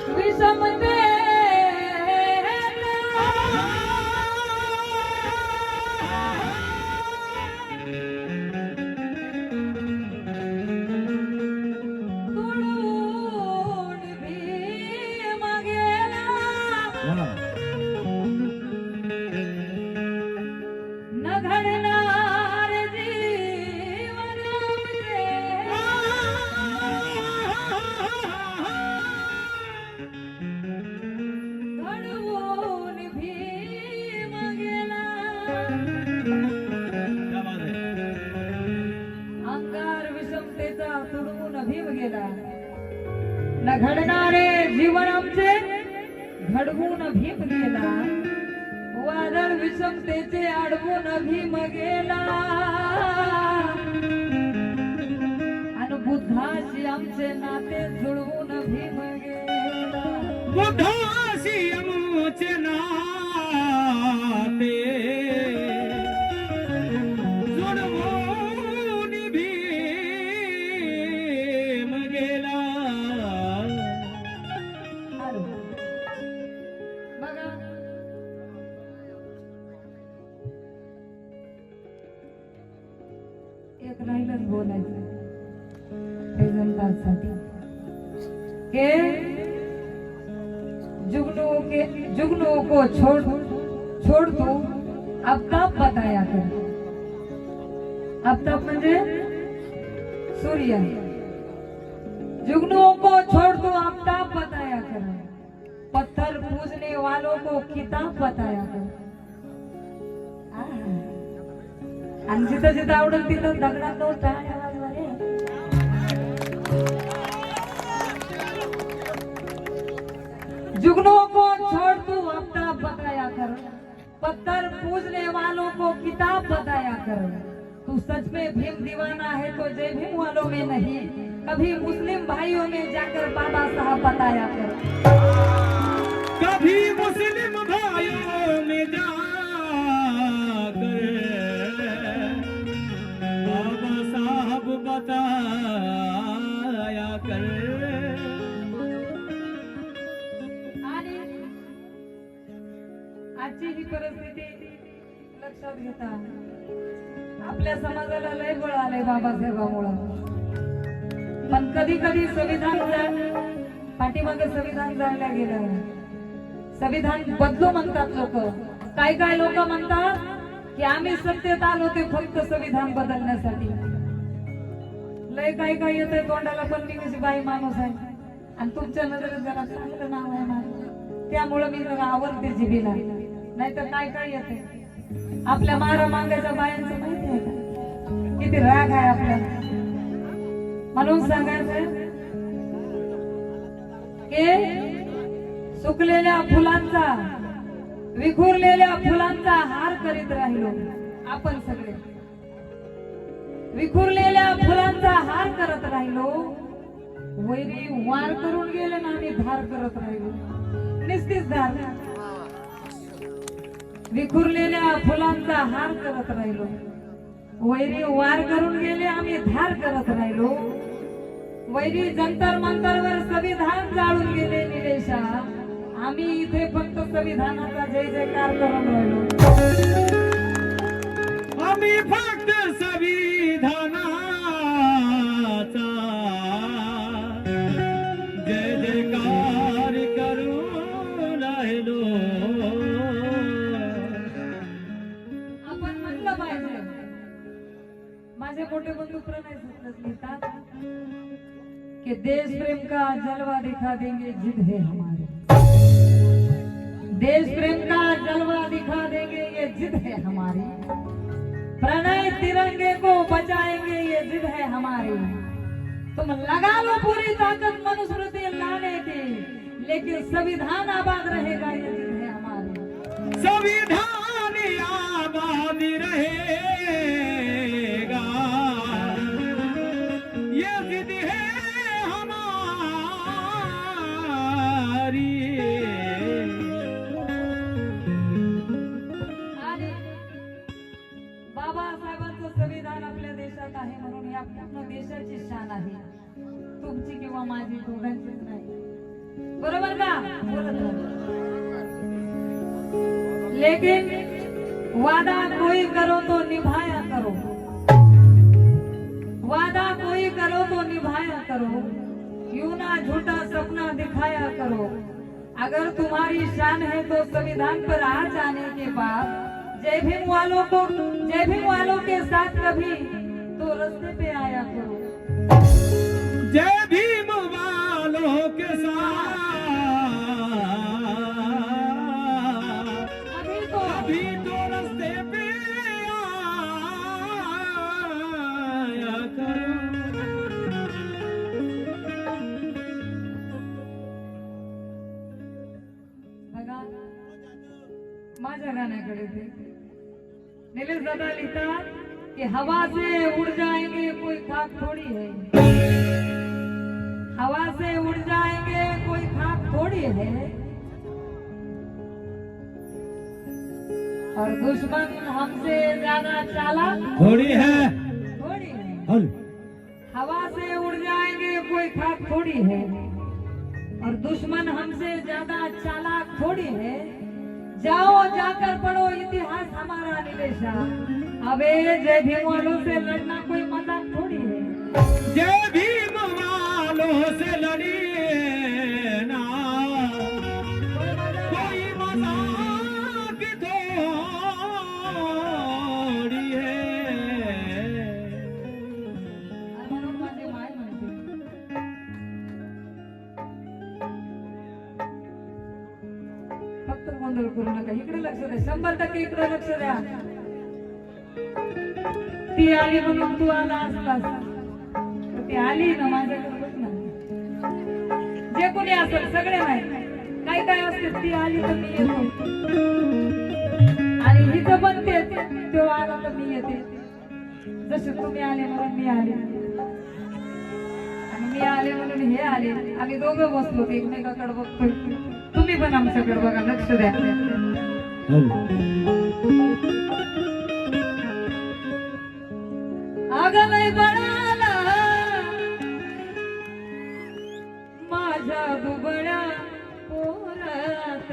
विषमते न घडणारे जीवन आमचे घडवून भीम गेला, वादळ विषमतेचे अडवून भीम गेला, आणि बुद्धाशी आमचे नाते जुळवून भीम गेला, बुद्धाशी आमचे नाते राहिलंच बोलायचं प्रेझेंटासाठी के जुगनू को छोड़ तू आफ्ताब बताया कर. आफ्ताब म्हणजे सूर्य. जुगनुओं को छोड़ तू आफ्ताब बताया कर, पत्थर पूजने वालों को किताब बताया कर. आणि जिथं जिथं आवडेल तिथं दगडात तो टाळ्या वाजवा रे. जुगनों को छोड़ तू आफ्ताब बताया कर, पत्थर पूजने वालों को किताब बताया कर. तू सच में भीम दीवाना है तो जय भीम वालों में नहीं, कभी मुस्लिम भाइयों में जाकर बाबा साहब बताया कर. कभी मुस्लिम भाइयों में जाकर बाबा साहब बताया कर. आणि आजची ही परिस्थिती लक्षात घेता आपल्या समाजाला लय बळ आलंय बाबासाहेबांमुळं. पण कधी कधी संविधान पाठीमागे संविधान जायला गेलं, संविधान बदलू म्हणतात लोक. काय काय लोक म्हणतात की आम्ही सत्तेत आलो ते फक्त संविधान बदलण्यासाठी. लय काय काय येतंय तोंडाला, पण मी कशी बाई माणूस आहे आणि तुमच्या नजरेत जरा चांगलं नाव आहे माझं, त्यामुळं मी जरा आवडते जिबीला. नाहीतर काय काय येते आपल्या मारा मांगायच्या बायांचं माहिती आहे का किती राग आहे आपल्याला. म्हणून सांगायचं की सुकलेल्या फुलांचा विखुरलेल्या फुलांचा हार करीत राहिलो आपण सगळे. विखुरलेल्या फुलांचा हार करत राहिलो, वैरी वार करून गेले ना आम्ही धार करत राहिलो. निस्तीच धार. विखुरलेल्या फुलांचा हार करत राहिलो, वैरी वार करून गेले आम्ही धार करत राहिलो. वैरी जंतर मंतरवर संविधान जाळून गेले निलेशा, आम्ही इथे फक्त संविधानाचा जय जयकार करून राहिलो. आम्ही फक्त संविधानाचा जय जयकार करून राहिलो. आपण म्हणलं पाहिजे. माझे मोठे बंधू प्रणय सूत्रच लिहितात कि देश प्रेम का जलवा दिखा देंगे जिद है हमारी. देश प्रेम का जलवा दिखा देंगे ये जिद है हमारी. प्रणय तिरंगे को बचाएंगे ये जिद है हमारी. तुम लगा लो पूरी ताकत मनुस्मृति लाने की, लेकिन संविधान आबाद रहेगा ये जिद है हमारी. संविधान आबाद रहेगा ये जिद है हमारी. बाबासाहेबांचं संविधान आपल्या देशात आहे म्हणून या पूर्ण देशाची शान आहे, तुमची किंवा माझी दोघांचीच नाही. बरोबर का बोलत राहा. लेकिन वादा कोई करो तो निभाया करो, वादा कोई करो तो निभाया करो, यूं ना झूठा सपना दिखाया करो. अगर तुम्हारी शान है तो संविधान पर आ जाने के बाद जय भीम वालों के साथ कभी तो रास्ते पे आया करो. जय भीम वालों के साथ अभी तो रास्ते पे आया करो. बघा माझ्या गाण्याकडे ते निलेश दादा लिहितात कि हवा से उड़ जाएंगे कोई खाक थोड़ी है, हवा से उड़ जाएंगे कोई खाक थोड़ी है, और दुश्मन हमसे ज्यादा चालाक थोड़ी है. थोड़ी है. हल हवा से उड़ जाएंगे कोई खाक थोड़ी है, और दुश्मन हमसे ज्यादा चालाक थोड़ी है. जाओ जाकर पढ़ो इतिहास हमारा निलेशा. अबे जय भीम वालों से लड़ना कोई मजाक थोड़ी है. जय भीम वालों से लड़िए ना कोई मजाक थोड़ी है. म्हणून माझी माय म्हणते फक्त गोंधळ करू नका. इकडे लक्ष द्या, 100% इकडे लक्ष द्या. ती आली म्हणून तू आला असलास तर ती आली ना माझ्याकडे बघ ना. जे कोणी असेल सगळे नाही, काय काय असते ती आली तर मी येतो, आणि हिचं पण तेच, तो आला तर मी येते. जसे तुम्ही आले म्हणून मी आले, आणि मी आले म्हणून हे आले. आम्ही दोघं बसलो ते एकमेकाकडे बघतोय. तुम्ही पण आमच्याकडे बघा, लक्ष द्या. अगं लय बळाला माझ्या दुबळ्या पोरात,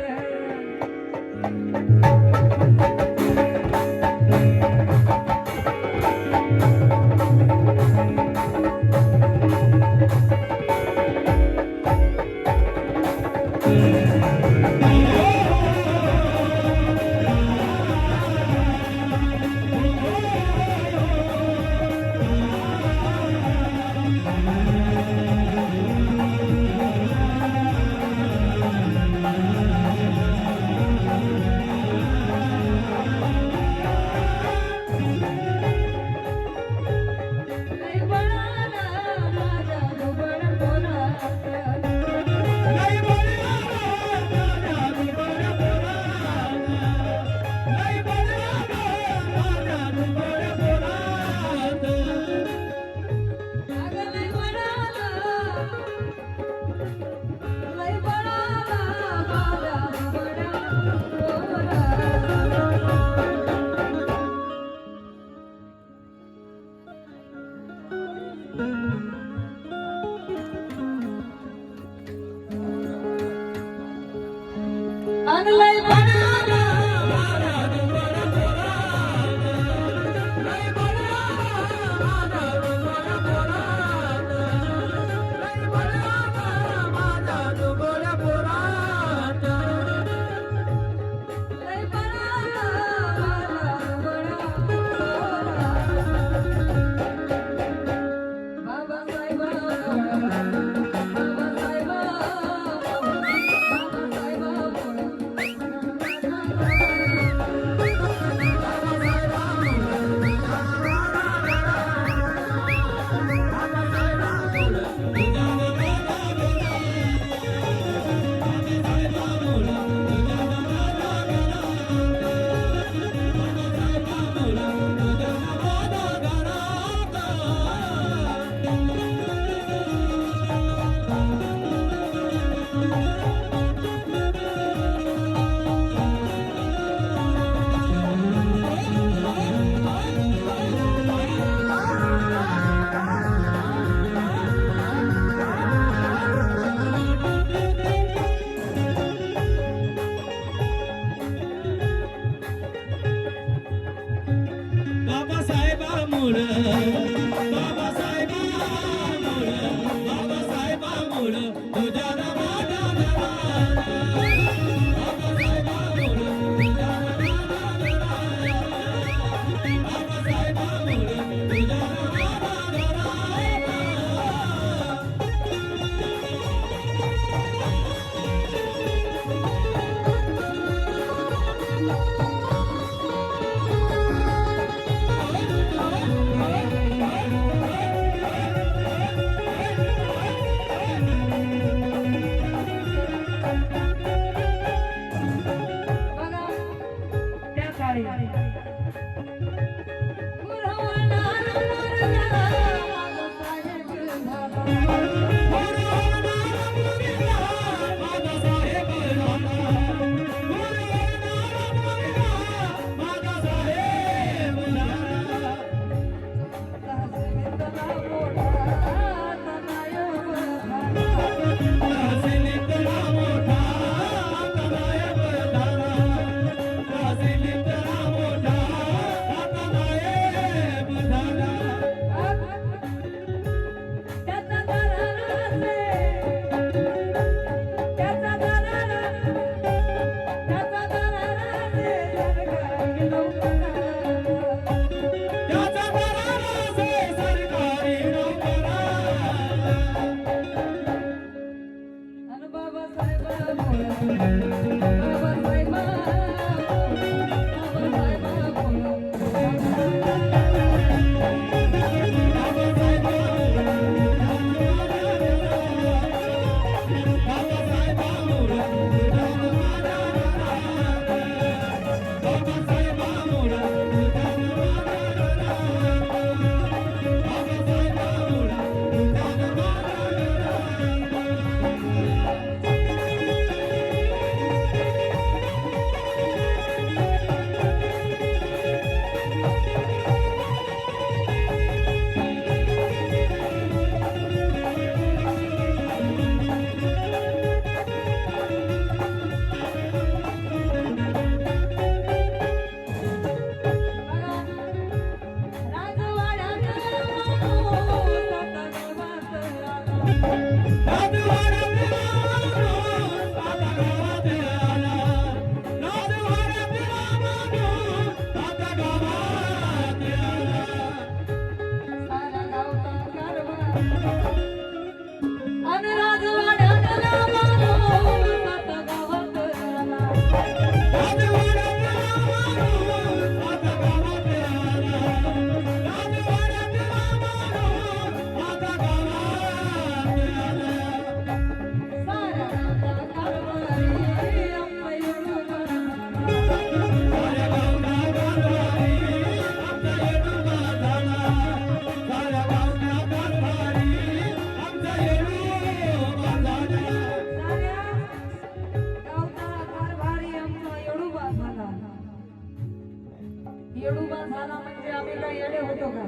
येडूबा झाला म्हणजे आम्ही काय येडे होतो का?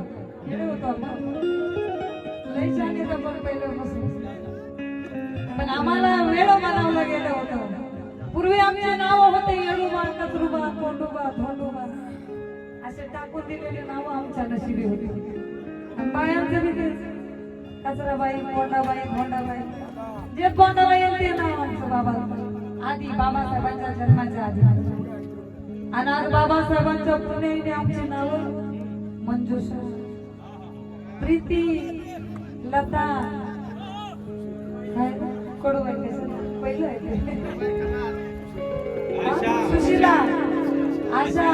येडे होतो आपण. लय छान पण पहिल्यापासून. पण आम्हाला वेळ म्हणावलं गेलं होतं. पूर्वी आमचे नाव होते येडूबा, कचरूबा, कोंडूबा, धोंडूबा असे टाकून दिलेले नाव आमच्या नशिबी होती. आणि बायांचं बी तेच. कचराबाई, कोंडाबाई, धोंडाबाई. जे कोंडाबाई येईल ते नाव आमचं बाबा. आधी बाबासाहेबांच्या जन्माच्या आधी. आणि आज बाबासाहेबांच्या पुण्याने आमची नाव मंजुषा, प्रीती, लता, कडू पहिलं आहे सुशीला, आशा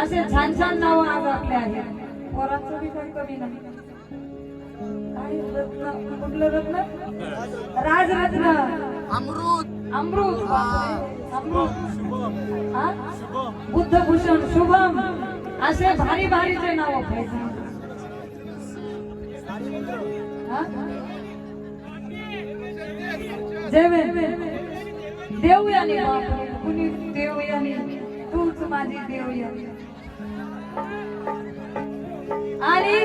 असे छान छान नाव आज आपले आहेत. पोरांचं बी काही कमी नाही. काय रत्न, कुठलं रत्न? राजरत्न, अमृत, अमृत, अमृत, बुद्धभूषण, शुभम असे भारी भारीचे नाव पाहिजे. देवयानी, कुणी देवयानी, तूच माझी देवयानी. आणि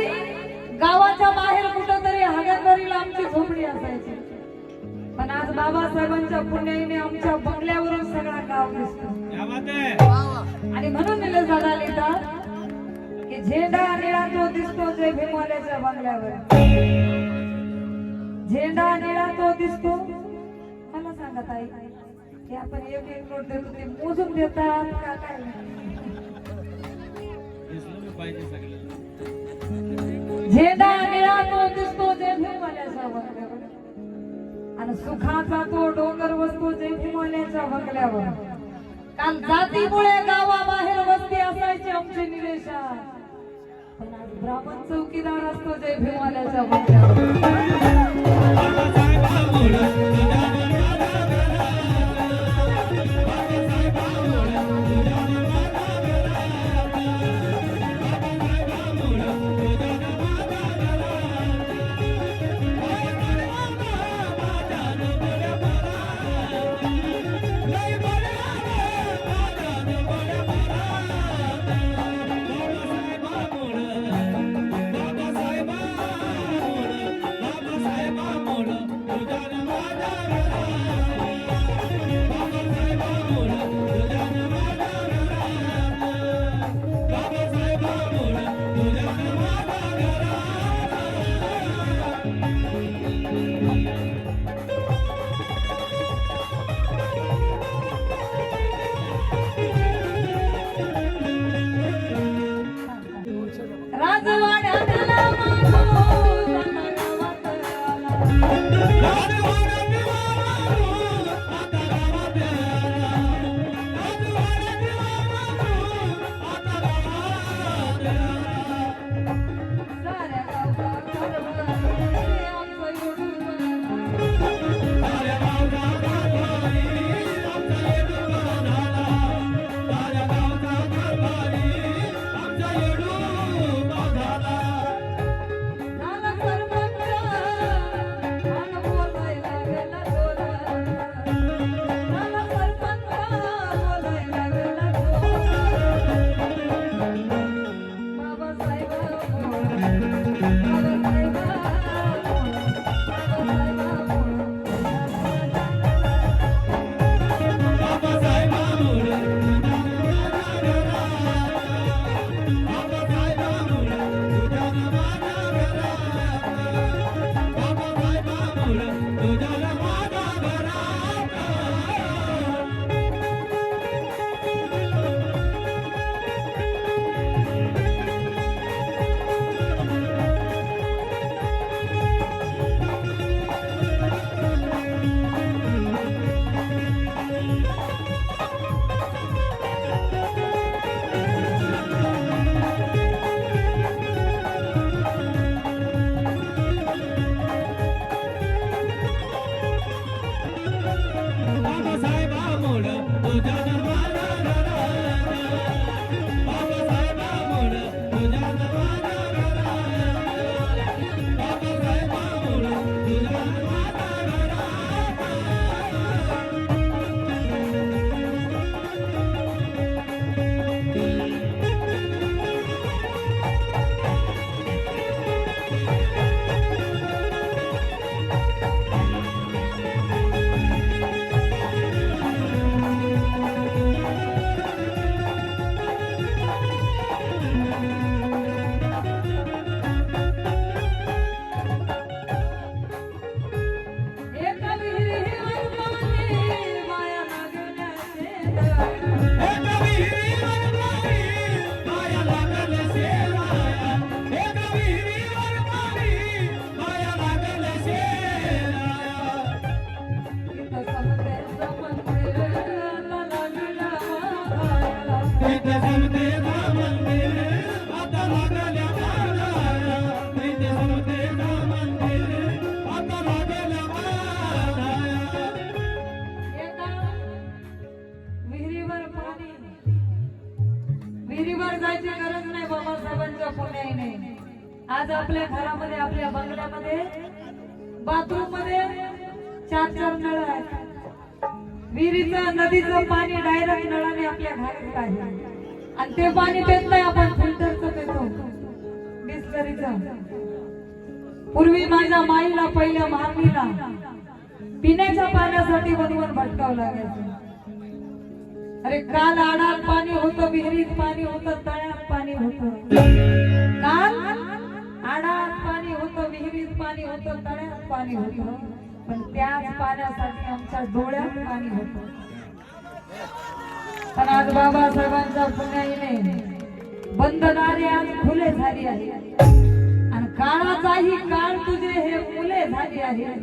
गावाच्या बाहेर कुठंतरी हागणदारीला आमची झोपडी असायची. पण आज बाबासाहेबांच्या पुण्याने आमच्या बंगल्यावरून सगळा गाव दिसतो. आणि म्हणून निलेश दादा लिहितात की झेंडा निळा तो दिसतो जय भीमवाल्याच्या बंगल्यावर. झेंडा निळा तो दिसतो. मला सांगा ताई, की आपण एक एक नोट देतो ते मोजून देतात का काय? झेंडा निळा तो दिसतो जय भीमवाल्याच्या बंगल्यावर. आणि सुखाचा तो डोंगर वसतो जय भीमवाल्याच्या बंगल्यावर. काल जातीमुळे गावाबाहेर वस्ती असायची आमची निलेशा. पण आज ब्राह्मण चौकीदार असतो जय भीमवाल्याच्या बंगल्यावर. बाबासाहेब विहिरीवर जायची गरज नाही बाबासाहेबांच्या पुण्याईने. आज आपल्या घरामध्ये आपल्या बंगल्यामध्ये बाथरूम मध्ये 4 नळ आहेत. विहिरीचं नदीचं पाणी डायरेक्ट नळाने आपल्या घरात आहे आणि ते पाणी पित नाही आपण, फिल्टरचं पितो, बिस्लरीचं. पूर्वी माझ्या माईला पहिल्या महारणीला पिण्याच्या पाण्यासाठी वनवन भटकावं लागायचं. अरे काल आडात पाणी होतं, विहिरीत पाणी होतं, तळ्यात पाणी होतं. काल आडात पाणी होतं, विहिरीत पाणी होतं, तळ्यात पाणी होतं, पण त्याच पाण्यासाठी आमच्या डोळ्यात पाणी होतं. पण आज बाबासाहेबांच्या पुण्याईने बंधनाने आज खुले झाली आहे आणि काळाचाही काळ तुझे हे मुले झाली आहे.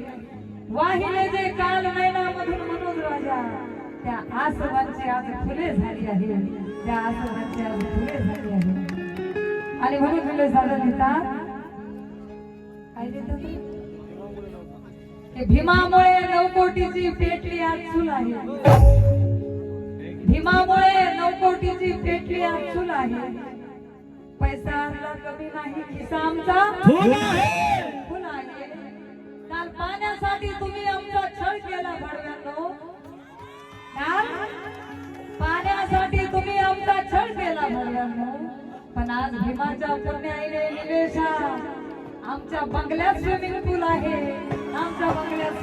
वाहिले जे काल नैनामधून मनोज राजा, त्या आसवांची आज फुले झाली आहे, त्या आसवांची आज फुले झाली आहे. आणि म्हणून फुले झालं लिहितात काय लिहितात की भीमामुळे 9 कोटीची पेटली आज चूल आहे. भीमामुळे 9 कोटीची पेटली आज चूल आहे. पैसा आणला कमी नाही, खिसा आमचा फुल आहे. फुल आहे. काल पाण्यासाठी तुम्ही आमचा छळ केला भडव्यांनो. काल पाण्यासाठी तुम्ही आमचा छळ केला भडव्यांनो. पण आज भीमाच्या पुण्याईने निलेशा आमच्या बंगल्यात स्विमिंग पूल आहे. आमच्या बंगल्यात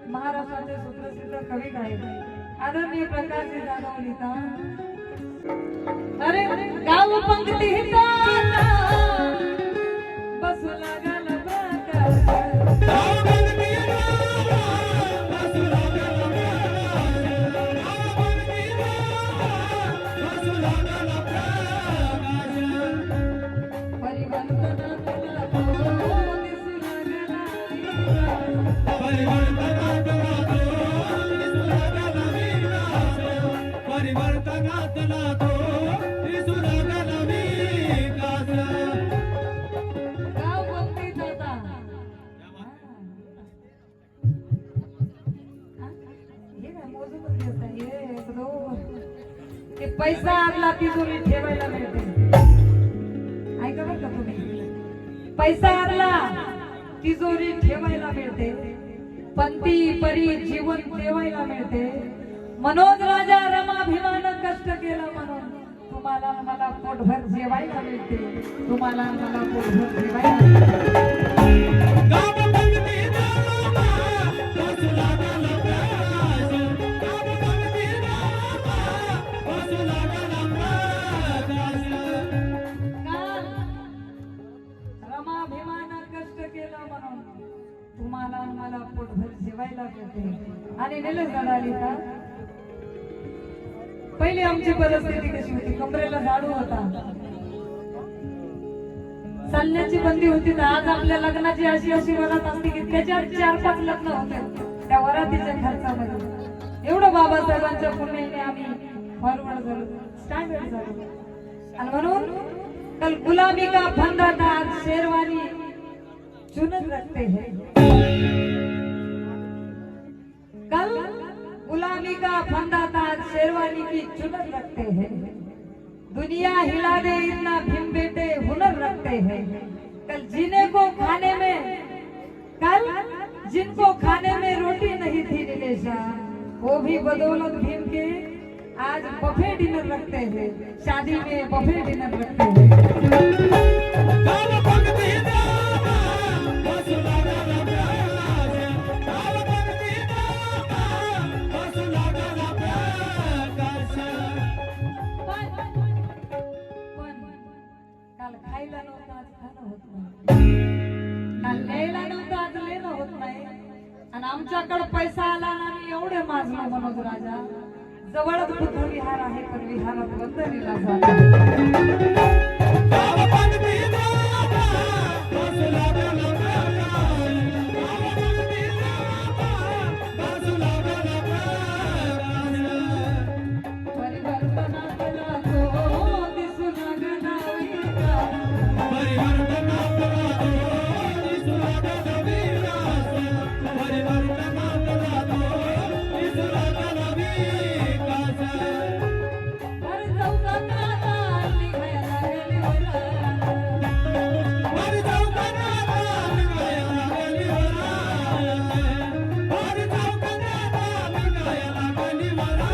महाराष्ट्राचे सुप्रसिद्ध कवी गायक आदरणीय प्रकाशजी जाधव लिहितात. अरे गाव पंक्ती बसू लागला पैसा आणला तिजोरी ठेवायला मिळते. ऐका बरं का तुम्ही, पैसा आणला तिजोरी ठेवायला मिळते, पंती परी जीवन ठेवायला मिळते. मनोज राजा रमाभिमानं कष्ट केलं म्हणून तुम्हाला मला पोटभर जेवायला मिळते. तुम्हाला मला पोटभर जेवायला मिळते. तुम्हाला मला पोटभर जेवायला मिळते. आणि निलेश दादा लिहितात, पहिली आमची परिस्थिती कशी होती, कमरेला झाडू होता, चालण्याची बंदी होती. तर आज आपल्या लग्नाची अशी अशी वरात असते की त्याच्यात 4-5 लग्न होते त्या वरातीच्या खर्चामध्ये. एवढं बाबासाहेबांच्या पुण्याने आम्ही फॉरवर्ड झालो, स्टँडर्ड झालो. आणि म्हणून कल गुलामी का फंदा था, आज शेरवानी चुनत रखते हैं. कल गुलामी का फंदा था, आज शेरवानी की चुनत रखते हैं. दुनिया हिला दे इतना भीम बेटे हुनर रखते हैं. कल जीने को खाने में, कल जिनको खाने में रोटी नहीं थी निलेशा, वो भी बदौलत भीम के आज बफे डिनर रखते हैं. शादी में बफे डिनर रखते हैं. काल भक्ती नामा, बसला गला प्यास. काल भक्ती नामा, बसला गला प्यास. पण काल खायला नव्हतं, आज खाणं होत नाही. काल न्यायला नव्हतं, आज लेणं होत नाही. आणि आमच्याकडे पैसा आला ना, आम्ही एवढे माजलो मनोज राजा. जवळच बुद्ध विहार आहे, पण विहारात बंदरीला जातो. काल भक्ती नामा, बसला गला प्यास. काल भक्ती नामा, बसला गला प्यास. परिवर्तनातला तो दिसू लागला विकास. परिवर्तनातला तो दिसू लागला विकास. परिवर्तनातला तो दिसू लागला विकास. वर चौकात निघायला गेली वरा. वर चौकात निघायला गेली वरा. वर चौकात निघायला गेली वरा.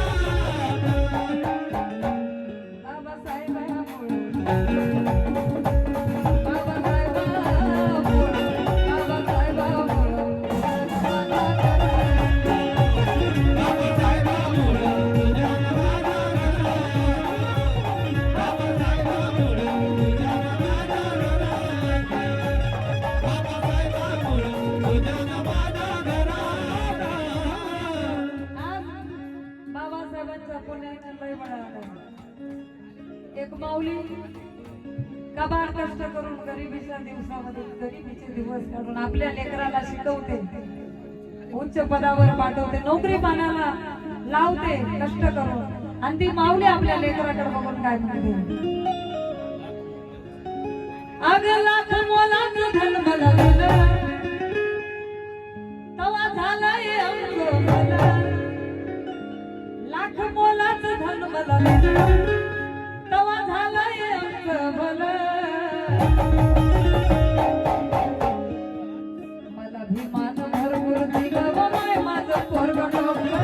बाबासाहेबांच्या पुण्याने लय बळा आला. एक माऊली कबाड कष्ट करून गरिबीच्या दिवसामध्ये गरिबीचे दिवस काढून आपल्या लेकराला शिकवते, उच्च पदावर पाठवते, नोकरी पाण्याला लावते कष्ट करून. आणि ती माऊली आपल्या लेकराकडे बघून काय म्हणते, अग लाख मोलाचं धन मला दिलं, तवा झालंय आमचं भलं. लाख मोलाचं धन मला दिलं, तवा झालंय आमचं भलं. मला भिमान भरपूर दिलं व माय माझं पोरगं डॉक्टर.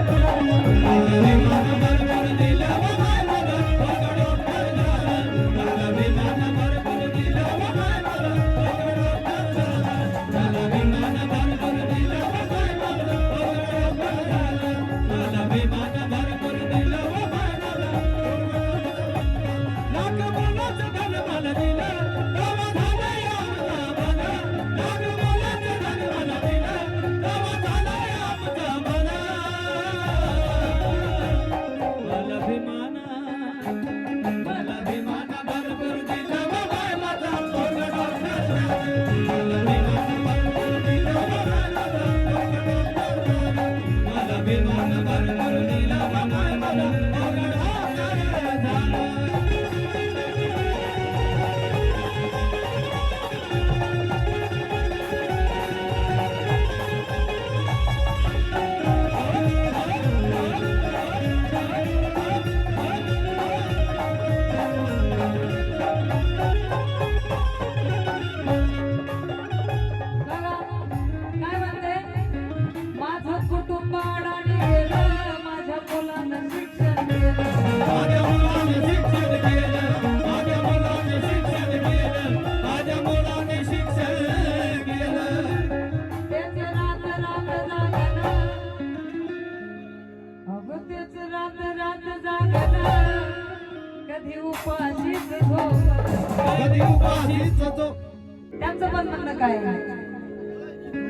त्यांचं पण म्हणणं काय,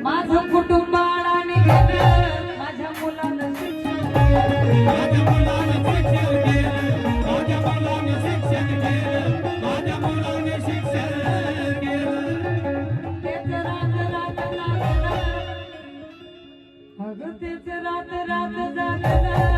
माझं कुटुंब आणि माझ्या मुलानं शिक्षण केलं, माझ्या मुलानं शिक्षण केलं, माझ्या मुलानं शिक्षण केलं, माझ्या मुलानं शिक्षण केलं. तेच रात रात जागलं, अगं तेच रात रात जागलं.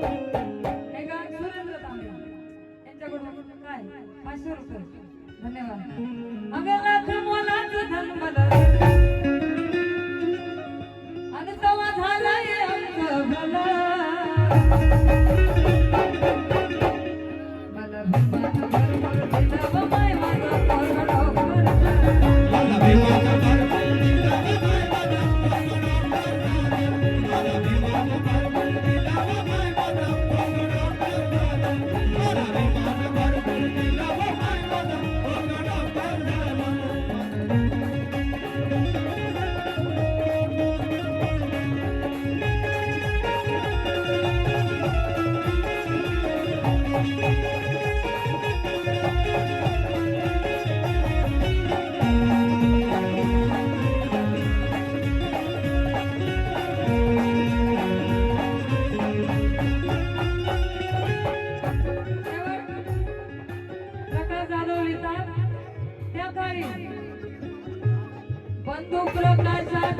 आहे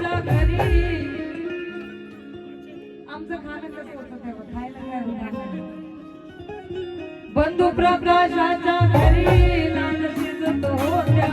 प्रकाशाच्या घरी आमचं खाणं कसं होतं तेव्हा खायला काय होतं बंधू प्रकाशाच्या घरी लाल शिजत होत्या